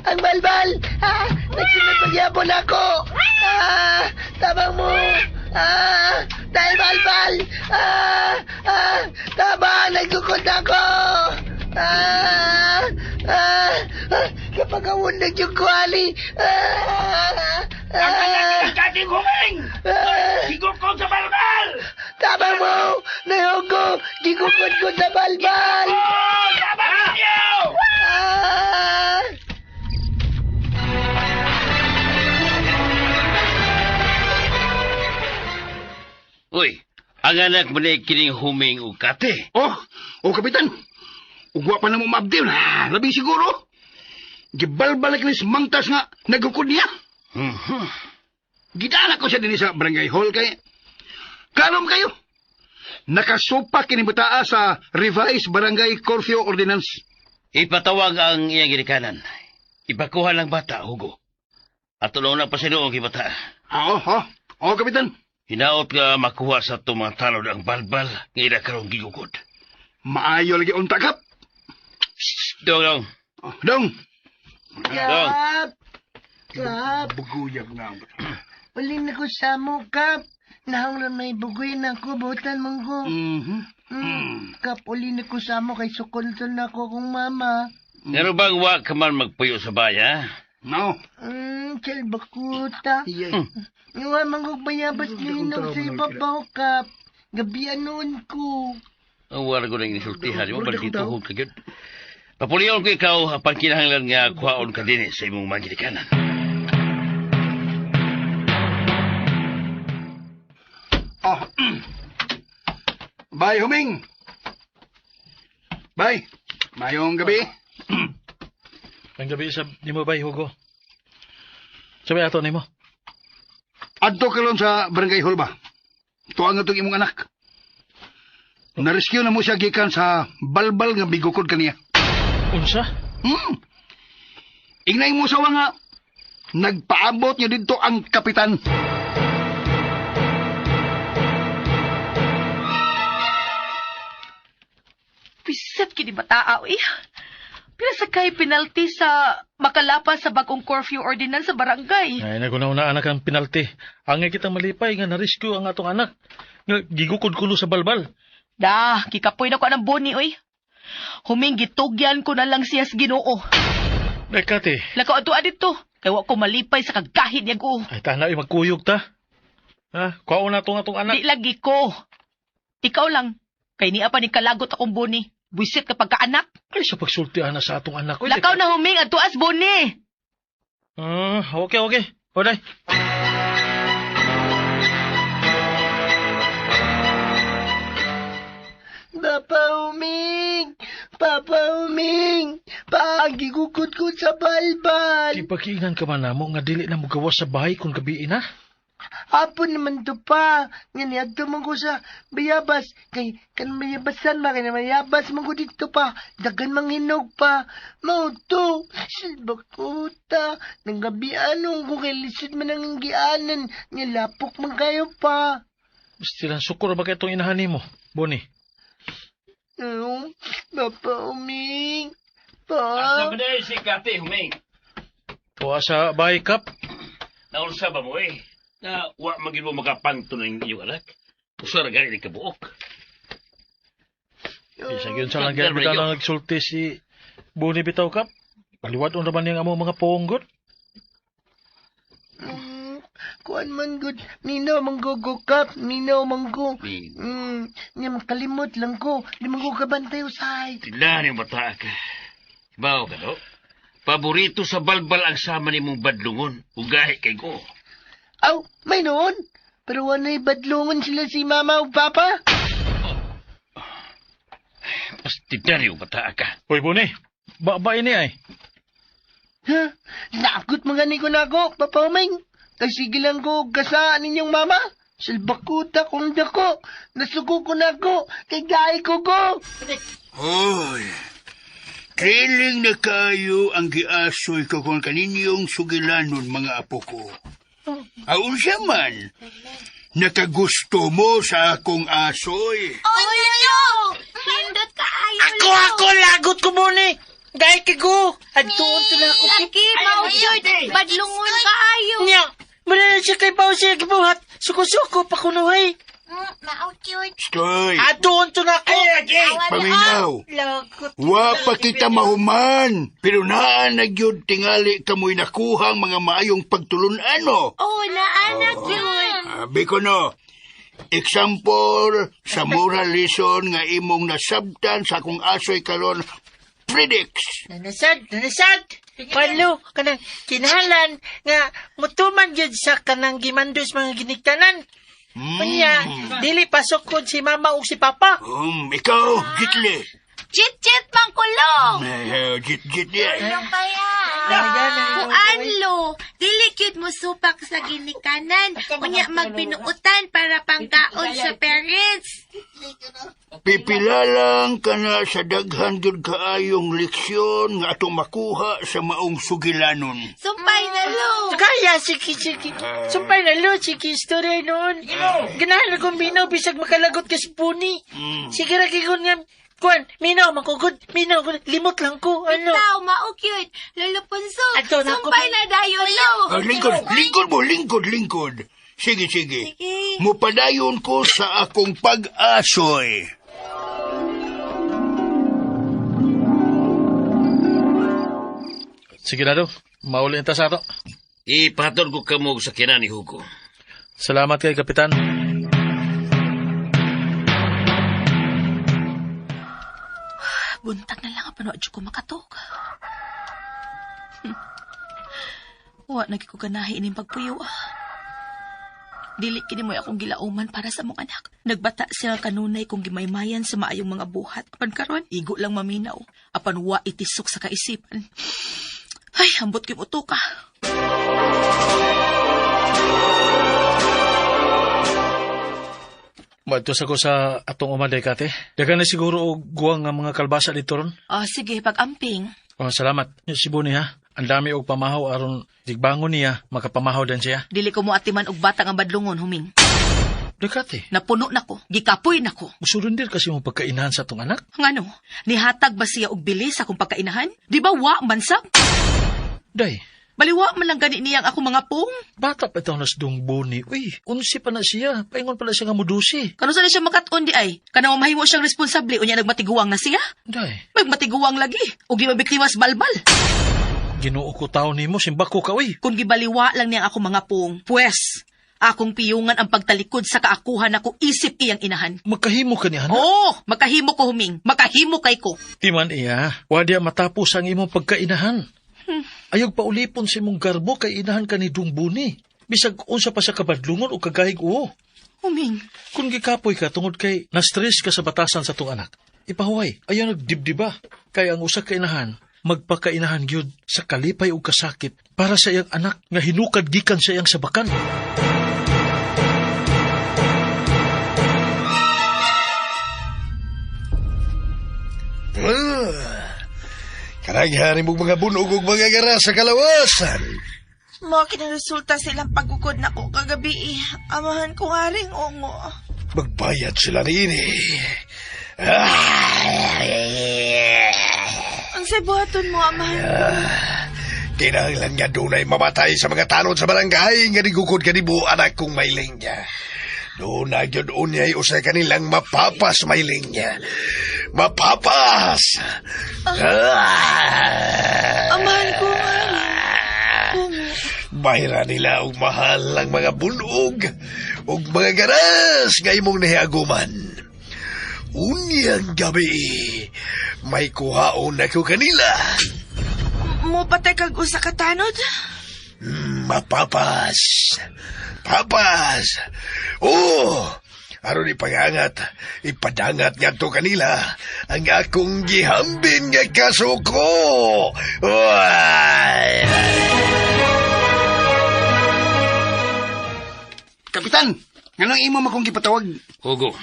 Ang balbal! Nagsunod magyapon ako! Tabang mo! Dahil balbal! Tabang! Nagsukot ako! Kapag awundag yung kwali! Ang kating huming! Sigok ko sa balbal! Tabang! Amo! Nahugo! Gigukod ko sa balbal! Ah! Uy, ang anak mo na kining huming o kate. Kapitan. Ugwa pa na mo maabdi na. Labing siguro. Gibalbalik ni semangtas nga nagukod niya. Gidala ko siya din sa barangay hall kay kanom kayo. Nakasupa kinibutaa sa revised barangay curfew ordinance. Ipatawag ang iyang ginikanan. Ipakuha lang bata, Hugo. At tulong na pasinuong kibata. Oo, kapitan. Hinaot nga makuha sa mga tanod ang balbal nga ila karong gigukod. Maayo lagi unta, Kap. Dong. Dong. Kap! Buguyag na. Uli na ko sa mo, Kap. Nahang na may bugoy na ko, butan mong ko. Kap, uli na ko sa mo kay sukulton na ko kong mama. Pero bang wa ka man magpuyo sa baya? No. Chal bakuta. Nga mangog bayabas ninog sa ibabaw, Kap. Gabian noon ko. Ang wala ko nang inisultihan mo, balik ituhog ka yun. Papuliyon ko ikaw, apan kinahanglan nga kuhaon ka din sa imong mga ginikanan. Bye, Huming. Bye. Mayong gabi. Ang gabi sa ni mo ba, Hugo? Sabi ato ni mo. Adto ka lang sa barangay hall ba? Tuang nga itong imong anak. Narescue na mo siya gikan sa balbal nga bigukod kaniya. Unsa? Ignay mo sawa nga, nagpaabot niya dito ang kapitan. Pisat kini bataa, eh. Pinasakay penalty sa makalapas sa bagong curfew ordinance sa barangay. Ay, nagunaw-na anak ang penalty. Angay kitang malipay nga na-rescue ang atong anak. Nga gigukod kuno sa balbal. Da, kikapoy na ko ng boni, oy. Huming gitugyan ko na lang siya sa Ginoo. Nakate. Lakaw ato adito. Kaya wa ko malipay sa kagahit niya ko. Ay, tanaw, magkuyog ta. Ha? Kuhaon na atong anak. Di lagi ko. Ikaw lang. Kay niya pa ni kalagot akong boni. Buisit kapag kaanak. Ay, sa pagsultihan na sa atong anak. Uy, Lakaw na huming at tuas boni. Okay. Oday. Papa Uming! Pagigukod-kod sa balbal! Ipakiingan ka man namo nga dili na mo gawas sa bahay kung gabi na. Hapon naman to pa. Nganiyag to man ko sa bayabas. Kay kan mayabasan ba? Kaya mayabas man ko dito pa. Dagan manghinog pa. Mauto. Silbakuta. Nang gabi anong ko kay lisod man ang gianan. Nilapok man kayo pa. Basta lang sukur ba itong inahan mo, Boni? Papa Uming. Asa ba na si Kate, Huming? Tuwa sa bahay, Kap. Naunsa ba mo na wa magin mo makapanto ng iyong anak? Usara gani ni kabuok. Isa yun sa lang gaya bitaw lang nagsulti si Boni bitaw, Kap. Paliwad on naman yung among mga ponggot. Kuan man good. Nino manggo Kap. Nino manggo. Nga makalimot lang ko. Di manggo kabantay usay. Tila ni bata ka. Bawo ka, no? Paborito sa balbal ang sama ni mong badlungon. Ugahi kay ko. Aw, may noon. Pero wanay badlungon sila si mama o papa. Mas tila ni bata ka. Hoy, Boni. Ba ini ay? Ha? Nakot mga ni ko na ako, Papa Uming. Sige lang ko kasaan ninyong mama. Silbakuta kong dako. Nasugo ko na ko. Kay gay ko ko. Hoy, kailing na kayo ang giasoy ko kung kaninyong sugilanon mga apo ko. Aun siya man, nakagusto mo sa akong asoy. Oy, Lolo! Hindot ka ayo, Ako, lagot ko muna. Gaya kigo. Adtuon to na ako. Laki, mausod. Badlungon ka ayo. Nya, muna na siya kay Pao siya kibuhat. Suko-suko pa kunuhay. Mausod. Stoy, Adtuon to na ako. paminaw. Lagot. Wa pa kita mahuman, pero naa nagyod tingali kamoy nakuhang mga maayong pagtulunan, no? Oh, naanak yun. Abi ko no, Example, sa moral lesson nga imong nasabtan sa akong asoy karon, predicts. Nanasad. Palo, kanang kinahanglan nga mutuman gyud sa kanang gimandos mga giniktanan. Unya, dili pasokod si mama o si papa. Ikaw, Gitli. Chit-chit, Mangkulo! Git yan. Ano kaya? Ayan. Kuanlo, dili cute mo supak sa ginikanan. Unya magbinuutan para pangkaon sa parents. Pipila lang ka na sa daghan gyud kaayong leksyon nga atong makuha sa maong sugilanon. Sumpay na lo. Kaya, sige. Sumpay na lo, sige, story noon. Ganahan na kong minaw, bisag makalagot ka si Puni. Sige, ragigon nga, Kuan, minaw, makugod, limot lang ko, ano. Ikaw, mao-cute. Lolo Punso, Ato na ako. sumpay na dayo lo. Lingkod. Sige. Mupadayon ko sa akong pag-asoy. Sige na daw. Mauli ta sa ato. Ipahatod ko kamo sa kinan ni Hugo. Salamat kay Kapitan. Buntag na lang ang panoodyo ko makatok. Wa nagi ko ganahi ining pagpuyo. Dili kini mo akong gilauman para sa mong anak. Nagbata siya kanunay kung gimaymayan sa maayong mga buhat. Apan karon, igo lang maminaw. Apan wa itisok sa kaisipan. Ay, hambot kim uto ka. Matos ako sa atong umaday kate. Dagan na siguro og guwang nga mga kalbasa dito ron. Sige, pag-amping. Salamat. Si Buni ha. Ang dami og pamahaw aron digbangon niya makapamahaw dan siya. Dili ko mo atiman og batang ang badlungon, huming. Dekate. Napuno na ko. Gikapoy na ko. Musulon din kasi mo pagkainahan sa atong anak. Ngano? Nihatag ba siya og bilis sa akong pagkainahan? Di ba wa mansab? Day. Baliwa man lang gani niyang ako mga pong. Bata pa ito nas dong Buni. Uy, unsi pa na siya. Paingon pala siya nga mudusi. Kano sana siya makaton di ay? Kanang mahimo siyang responsable o niya nagmatiguang na siya? Day. Magmatiguang lagi. O gimabiktimas balbal. Ginoo ko tao ni mo, simbako ka uy. Kung gibaliwa lang niyang ako mga pong, pues, akong piyungan ang pagtalikod sa kaakuhan ako isip iyang inahan. Magkahimo ka niya, Oo, makahimo ko huming. Makahimo kay ko. Timan iya, wadya matapos ang imong pagkainahan. Ayog pa ulipon si mong garbo kay inahan ka ni Dungbuni. Bisag unsa pa sa kabadlungon o kagahig uo. Huming. Kung gikapoy ka tungod kay na-stress ka sa batasan sa tong anak, ipahuway, ayaw nagdibdiba. Kaya ang usa ka inahan, magpakainahan gyud sa kalipay o kasakit para sa iyang anak nga hinukad gikan sa iyang sabakan. Karaghanin mong mga bunog ug mga gara sa kalawasan. Mo kinaresulta silang pagukod na ko kagabi. Amahan ko nga ring ungo. Magbayad sila ni ini. Ang sabuhaton mo, amahan ko. Kinahanglan nga dunay mamatay sa mga tanod sa barangay nga nigukod kanibo anak kong mailing niya. Doon na yun unyay usay kanilang mapapas mailing niya. Mapapas! Amahan ko nga. Bahira nila og mahal lang mga bunog og mga garas nga imong nahiaguman. Unyang gabi, may kuhaon na ko kanila. Mo patay kag usa ka tanod? Mapapas. Papas. Oh, aron ipagangat, ipadangat nga to kanila ang akong gihambin nga kasuko. Kapitan, nganong imo makong gipatawag? Hugo,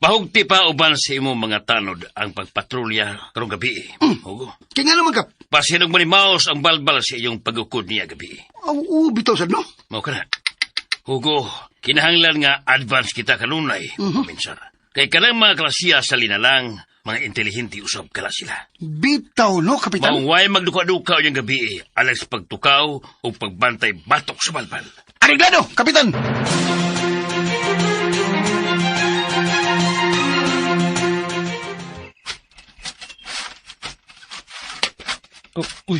bahugti pa uban sa imo mga tanod ang pagpatrolya karong gabi. Hugo. Kaya nga naman, Kap. Pasinog manimaos ang balbal sa iyong pagukod niya gabi. Bitaw sad, no? Mao ka na. Hugo, kinahanglan nga advance kita kanunay, Komisar. Kay kanang mga klasiya sa linalang, mga intelihenti usab kala sila. Bitaw, no, Kapitan? Mauway magduka-duka o niyang gabi, alas pagtukaw o pagbantay batok sa balbal. Areglado, Kapitan! Uy,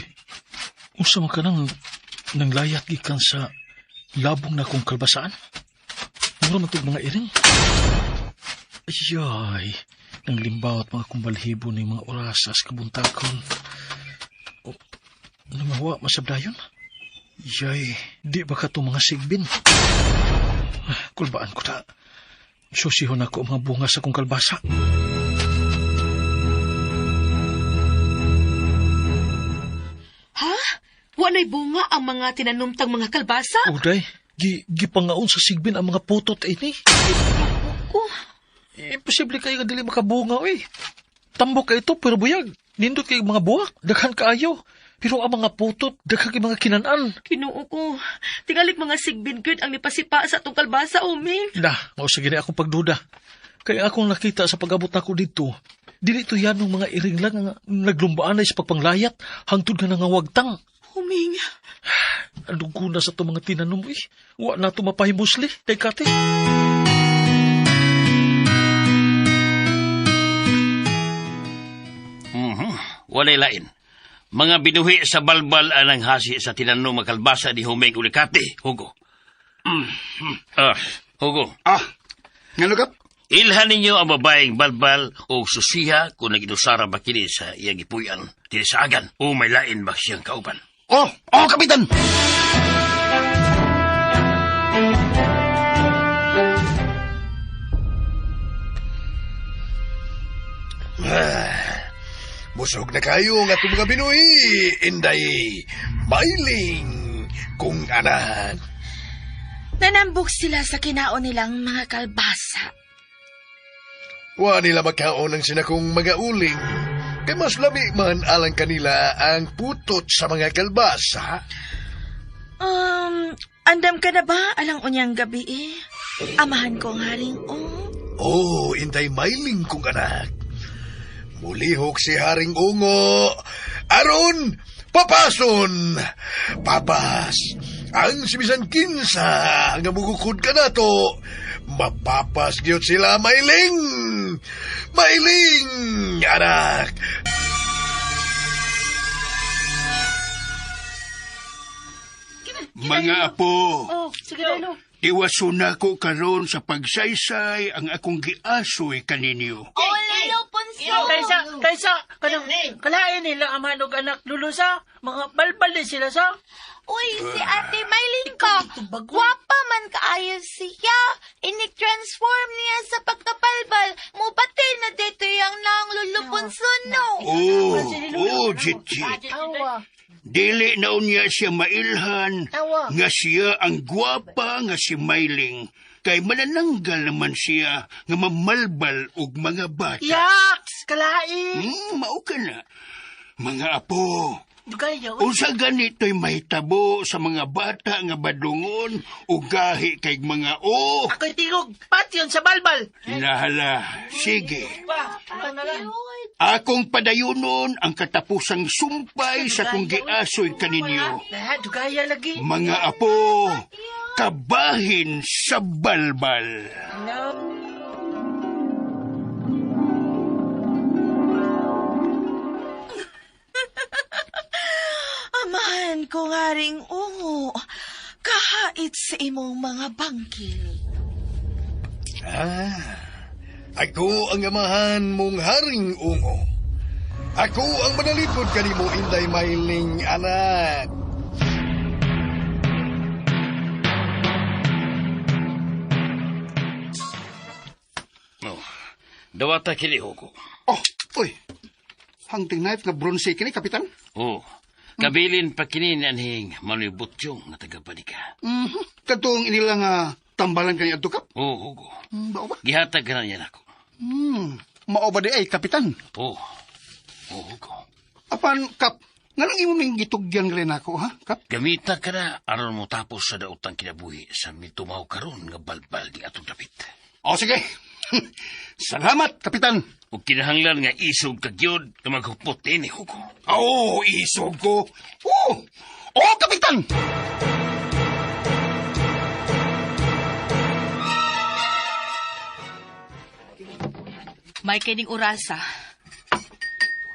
unsa man ka nang layat gikan sa labong na kong kalbasaan? mura man itong mga iring. Ayay, nang limbaw at mga kumbalhibo ng mga orasas kabuntakon. O, namawa masabdayon? Yay, di ba ka itong mga sigbin? Kulbaan ko na. Susihon ako ang mga bunga sa kong kalbasa. Ha? Walay bunga ang mga tinanumtang mga kalbasa? Uday, gipangaon sa sigbin ang mga putot ini. Imposible kayo nga dili makabunga, eh. Tambok ka ito, pero buyag. Nindot kayo mga buwak, daghan kaayo. Pero ang mga putot, daghan kayo mga kinanan. Kinuo ko. Tingalit mga sigbin good ang nipasipa sa atong kalbasa, uming. Na, mausagin akong pagduda. Kaya akong nakita sa pag-abot ako dito, dili to yan ng mga iring lang nga naglumbaan na sa pagpanglayat, hangtod nga nangawagtang. Uming. Anong kuna sa ito mga tinanom, eh. Wa na ito mapahimusli, kay Kate. Walay lain. Mga binuhi sa balbal anang hasi sa tinanong makalbasa ni Humeng Ulikate, Hugo. Hugo. Nga lugap? Ilhan ninyo ang babaeng balbal o susiha kung nag-inusara ba kini sa iyang ipuyan, tinisagan o may lain ba siyang kauban. Kapitan! Busog na kayo nga itong mga Binuy, inday, mailing, kung anak. Nanambok sila sa kinaon nilang mga kalbasa. Wa nila magkaon ng sinakong mga uling, kay mas lami man alang kanila ang putot sa mga kalbasa. Andam ka na ba alang unyang gabi eh? Amahan ko ang haring Inday mailing kong anak. Mulihok si Haring Ungo. Aron, papason! Papas! Ang simisan kinsa nga mugukod ka na to, mapapas gyud sila, mailing! Mailing, anak! Mga apo, Sige, Lalo. iwaso na ko karon sa pagsaysay ang akong giasoy kaninyo. Lalo Ponso! Kaysa, kalain nila ang manog anak lulusa, mga balbal din sila sa. Uy, si Ate Maylin ko. Gwapa man kaayo siya. Inik-transform niya sa pagkabalbal. Mupatay na dito yung nang lulupunsun, no? Jitjit. Dili na unya siya mailhan nga siya ang gwapa nga si Mayling. Kay manananggal naman siya nga mamalbal og mga bata. Yaks! Kalain! Mao ka na. Mga apo, unsa ganito'y mahitabo sa mga bata nga badungon o gahi kay mga Ako'y tingog, patyon sa balbal. Nahala, sige. Akong padayunon ang katapusang sumpay sa kong giasoy kaninyo. Dugaya lagi. Mga apo, kabahin sa balbal. Amahan ko nga ring kahait sa imong mga bangkil. Ako ang amahan mong Haring Ungo. Ako ang manalipod kanimo, inday mailing, anak. Dawata kini, Hugo. Hunting knife nga bronze kini, Kapitan? Kabilin pa kini ni anhing manubutyong na taga-panika. Katong inilang tambalan kanya ato, Kap? Hugo. Bao ba? Gihatag ka na yan ako. Mao ba di ay, Kapitan? Hugo. Apan, Kap, nga lang imo ning gitugyan rin ako, ha, Kap? Gamita ka na aron mo tapos sa daotang kinabuhi sa mitumaw karon nga balbal di atong dapit. Sige. Salamat, Kapitan. Ug kinahanglan nga isog ka gyud nga maghupot ini, Hugo. Isog ko. Kapitan! May kining orasa.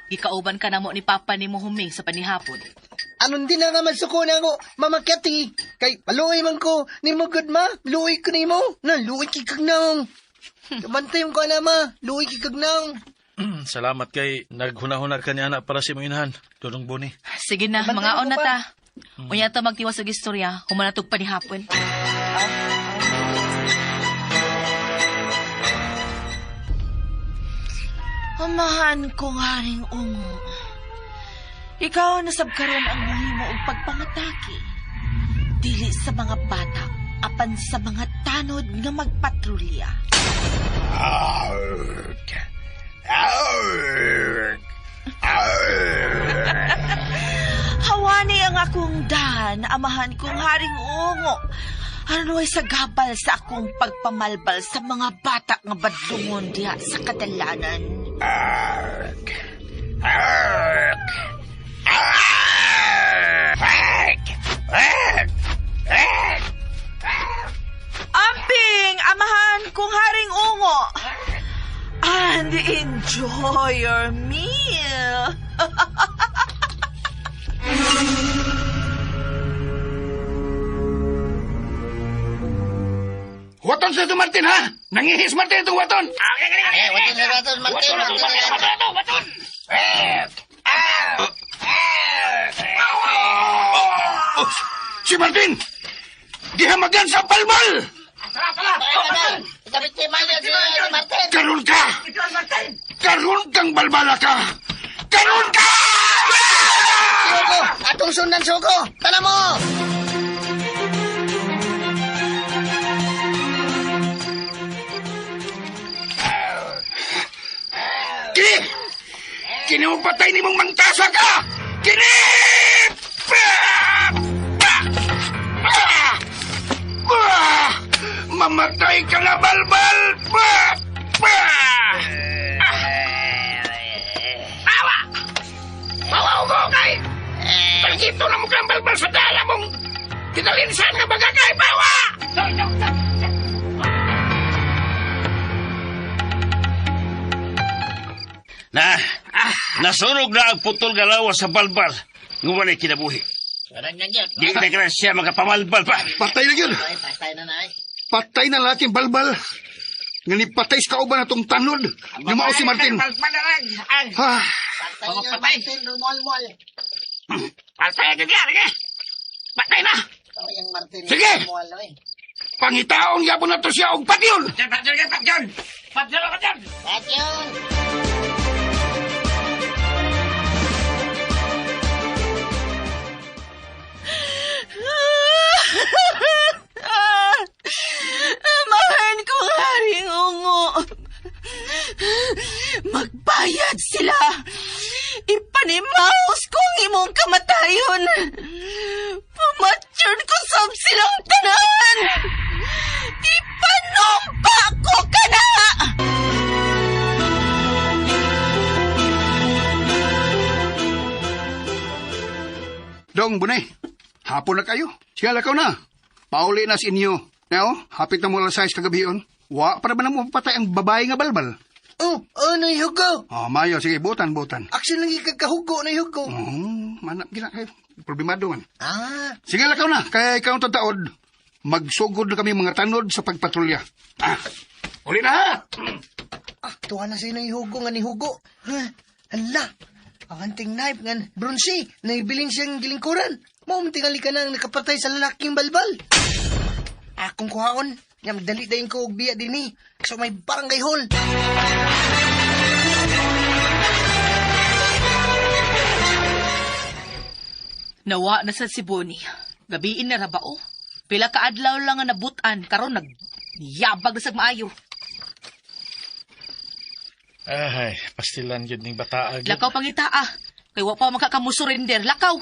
Ikauban ka na mo ni Papa ni mo Huming sa panihapon. Anon din na nga magsuko na ako, mamakyati. Kay paluoy man ko. Nimo good ma. Luoy ko nimo. Na, luoy kikagnaong. Kamantay mo ka na ma. Luoy kikagnaong. Salamat kay naghuna-huna ka ni anak para sa imong inahan. Dudong Boni. Sige na, mga on na ta. Unya ta magtiwas og istorya, humanatog pa ni hapon. Amahan kong haring ungo. Ikaw nasabkaron ang muhimo og pagpangatake. Dili sa mga bata, apan sa mga tanod nga magpatrolya. Arg! Arg! Arg! Hawani ang akong dahan, amahan kong haring ungo. Ano'y sa gabal sa akong pagpamalbal sa mga bata nga badlungon diha sa kadalanan. Arg! Arg! Arg! Arg! Arg! Amping, amahan kong haring ungo. And enjoy your meal. Waton sa ito, Martin, ha? Nangihis, Martin, itong waton. Waton sa waton, Martin. Waton. Si Martin! Gihamagan sa balbal! Karon ka! Karon kang balbala ka! Karon ka! Sugo! Atong sundan, Sugo! Tala mo! Kini! Kini mo patay ni mong mangtasa ka! Kini! Mamatay ka na, balbal! Bawa! Bawa ko kay! Pagkito na mo kang balbal sa dala mong kinalinsan nga bagagay, bawa! Nasunog na ang putol galawa sa balbal. Ngumanay kinabuhi. Di na ka na siya magapamalbal pa. Patay na yun! Patay na lahat yung balbal. Nga ni patay sa kauban na itong tanod. Lumao si Martin. Ha? Patay. Patay na dyan. Patay na. Sige! Pangitaon yapon na to siya og patyon. Patyon ka dyan. Amahan kong haring ungo. Magbayad sila. Ipanimaos kong imong kamatayon. Pumatyon ko sab silang tanan. Ipanompa ko ka na. Dong, bunay. Hapon na kayo. Siya lakaw na. Pauli na sa inyo. Now, hapit na mo alas 6 kagabion. Wa, para ba na mo patay ang babae nga balbal? Oh, ano yung hugo? Oh, mayo. Sige, butan. Action lang ikagkahugo na yung hugo. Manap gina kayo. Problemado man. Ah. Sige, lakaw na. Kaya ikaw ang tataod. Magsugod na kami mga tanod sa pagpatrolya. Uli na! Tuwa na sa'yo na yung hugo nga ni hugo. Hala. Ang anting knife nga bronzy. Naibiling siyang gilingkuran. Maumuntingali ka nang nakapatay sa lalaking balbal. Akong kuhaon. Nga magdali dahin ko og biya din eh. So may barangay hall. Nawa na sa si Boni. Gabiin na rabao. Pila ka adlaw lang nga nabutan karon nagyabag na sa maayo. Ay, pastilan yun ning bataag. Lakaw pangita ah. Kay wa pa magkakamusurrender. Lakaw.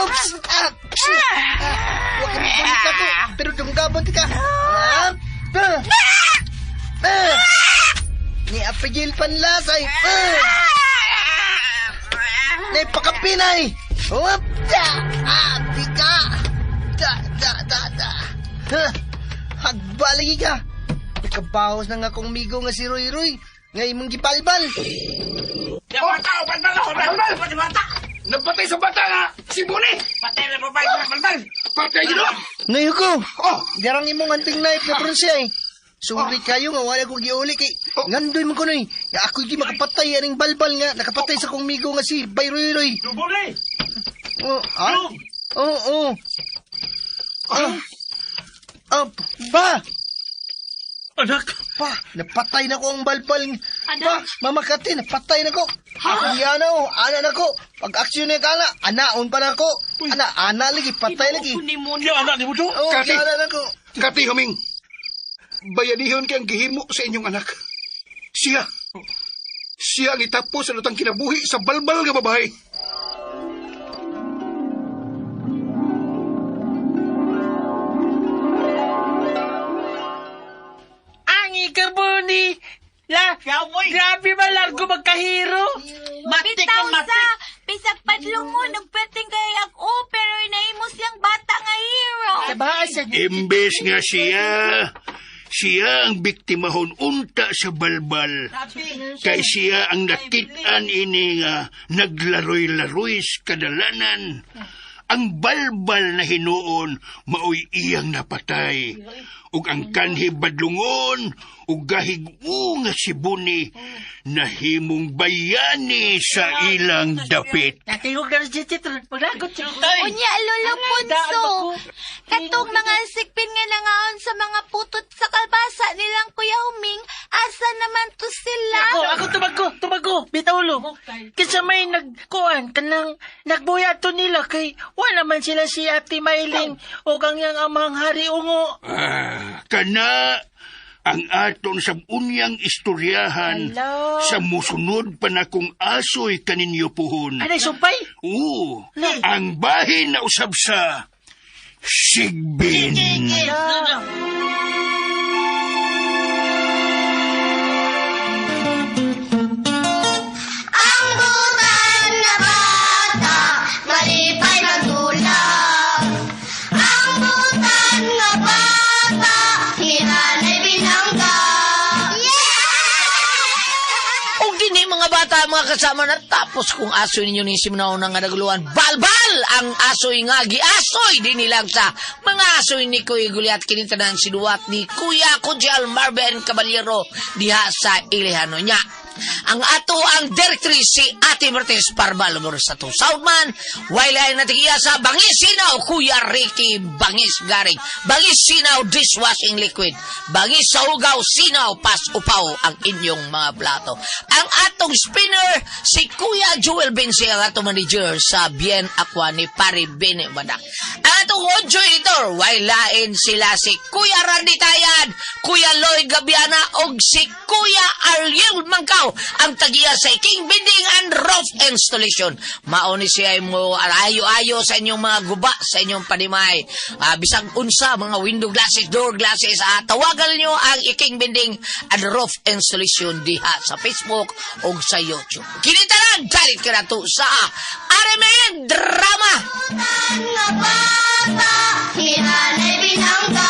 Oops! Huwag ka mabulit ka to. Pero dumgabot ka. Ni apigil panlasay. Nay pakapinay. Huwag da. Tika. Da. Hagbalagi ka. kabahos na nga kong migo nga si Roy Roy. Nga imong gibalbal. Napatay sa bata nga, si Buni! Patay na babae sa balbal! Patay yun! Ngayon ko, garang imong anting knife na pronsiya eh. Sorry kayo nga, wala ko giuli kay ngandoy man ko noy. Nga ako di makapatay aning balbal nga, nakapatay sa kong migo nga si Bay Roy Roy. Buni! Pa! Anak! Pa, napatay na ko ang balbal. Anak? Pa, mamakati, napatay na ko. Ako yana o, ana na ko. Pag-aksyon na kala, anaon pa na ko. Ana lagi, patay lagi. Yung anak ni mo to? Oo, Kati. ana na ko. Kati Huming, bayanihon kayang gihimo sa inyong anak. Siya ang itapos sa lutang kinabuhi sa balbal nga babae. Ang ikabuni! Grabe ba largo magkahiro? Matik Bitaw ang matik! sa, bisag padlungon, nagperting kay ako, pero inaimo siyang bata nga hero. Sa bahasa Imbes nga siya ang biktimahon unta sa balbal. Kay siya ang nakitaan ini nga naglaroy-laroy sa kadalanan. Ang balbal na hinuon maoy iyang napatay. Ug ang kanhi badlungon ug gahig-u nga si Buni nahimong bayani sa ilang dapit. Nakihog na rin si Titron. Paglagot siya. Unya, Lolo Punso. Katong mga sikpin nga nangaon sa mga putot sa kalbasa nilang Kuya Huming, asa naman to sila? Ako tumago. Bitaulo. Kasi may nagkuhan, kanang nagbuya to nila kay wala naman sila si Ate Maylin o kanyang amang hari ungo. Kana ang aton sa unyang istoryahan Hello? sa musunod pa na kong asoy kaninyo puhon. Anay, sumpay? Oo, ang bahin na usab sa Sigbin. Ang butan na bata, malipay magdulag. Ang butan na bata, hinanay binangga. O gini mga bata, mga kasama na tapos kung asoy ninyo ni Simnaw na nga naguluan. Balbal! Ang asoy nga giasoy din nilang sa mga asoy ni Kuya Gulyat kinintanan sinuwat ni Kuya Kujal Marben Caballero diha sa Ilihano niya. Ang ato ang directory si Ate Martes Parbalmor sa to Southman. Wailay natin iya sa Bangis Sinaw, Kuya Ricky Bangis Garing. Bangis Sinaw dishwashing liquid. Bangis sa Ugaw Sinaw pas upaw ang inyong mga plato. Ang atong spinner si Kuya Joel Bensi, ang atong manager sa Bien Aqua ni Pari Bene Badak. Ang atong audio editor, wailain sila si Kuya Randy Tayad, Kuya Lloyd Gabiana og si Kuya Ariel Mangkaw, ang tagiya sa King Building and Roof Installation. Mauni siya mo ayo-ayo sa inyong mga guba, sa inyong panimay. Bisag unsa, mga window glasses, door glasses, tawagan niyo ang King Building and Roof Installation diha sa Facebook o sa YouTube. Kinitaran, dalit ka na to sa RMN Drama! Ang bata, hinanay binangga.